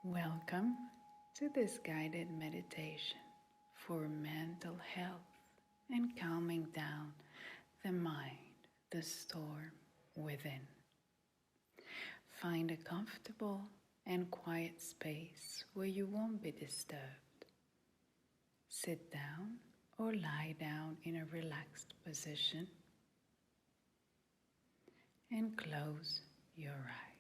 Welcome to this guided meditation for mental health and calming down the mind, the storm within. Find a comfortable and quiet space where you won't be disturbed. Sit down or lie down in a relaxed position and close your eyes.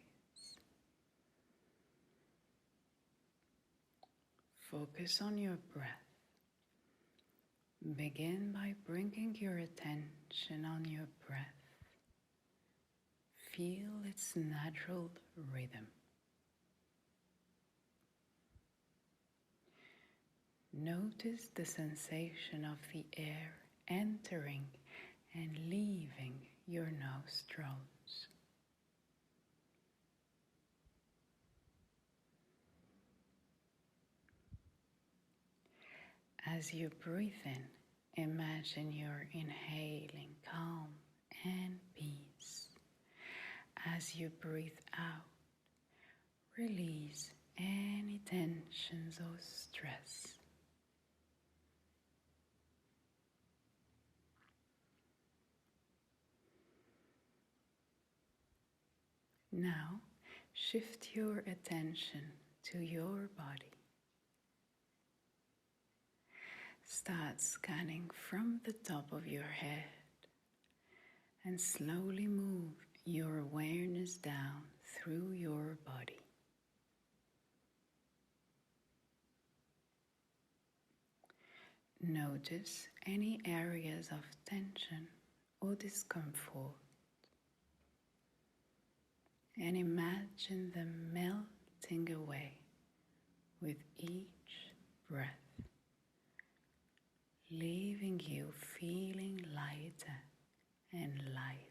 Focus on your breath. Begin by bringing your attention on your breath. Feel its natural rhythm. Notice the sensation of the air entering and leaving your nostrils. As you breathe in, imagine you're inhaling calm and peace. As you breathe out, release any tensions or stress. Now, shift your attention to your body. Start scanning from the top of your head and slowly move your awareness down through your body. Notice any areas of tension or discomfort and imagine them melting away with each breath, leaving you feeling lighter and lighter.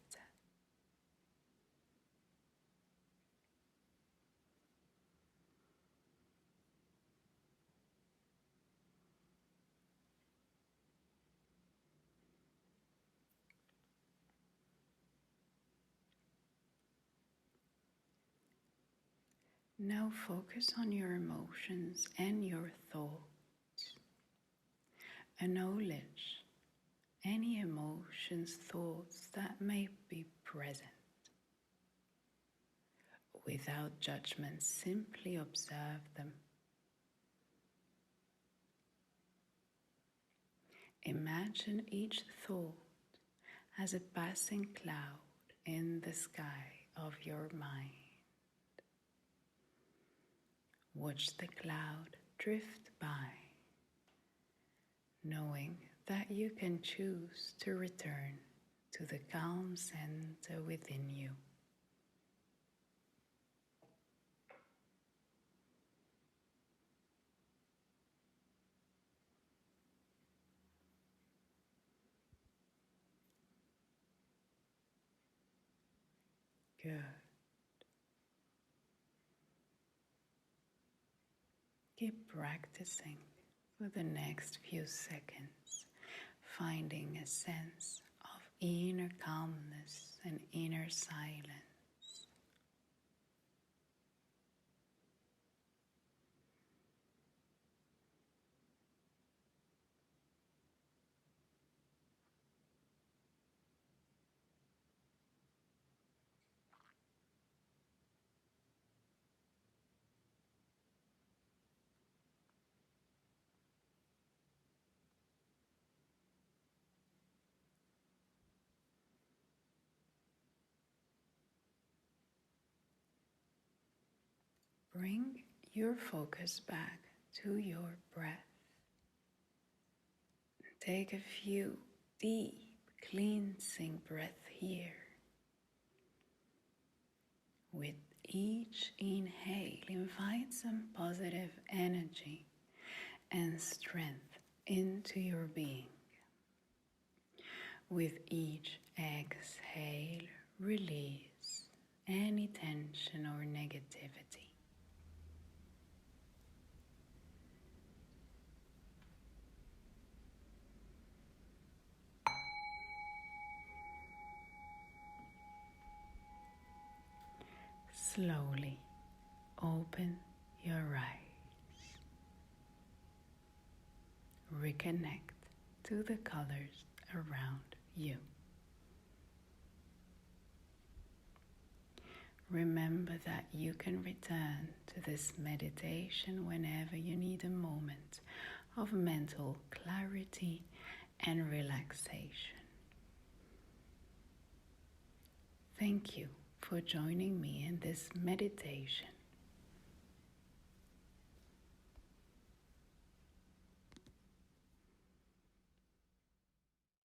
Now focus on your emotions and your thoughts. Acknowledge any emotions, thoughts that may be present. Without judgment, simply observe them. Imagine each thought as a passing cloud in the sky of your mind. Watch the cloud drift by, knowing that you can choose to return to the calm center within you. Good. Keep practicing for the next few seconds, finding a sense of inner calmness and inner silence. Bring your focus back to your breath. Take a few deep, cleansing breaths here. With each inhale, invite some positive energy and strength into your being. With each exhale, release any tension or negativity. Slowly open your eyes. Reconnect to the colors around you. Remember that you can return to this meditation whenever you need a moment of mental clarity and relaxation. Thank you for joining me in this meditation.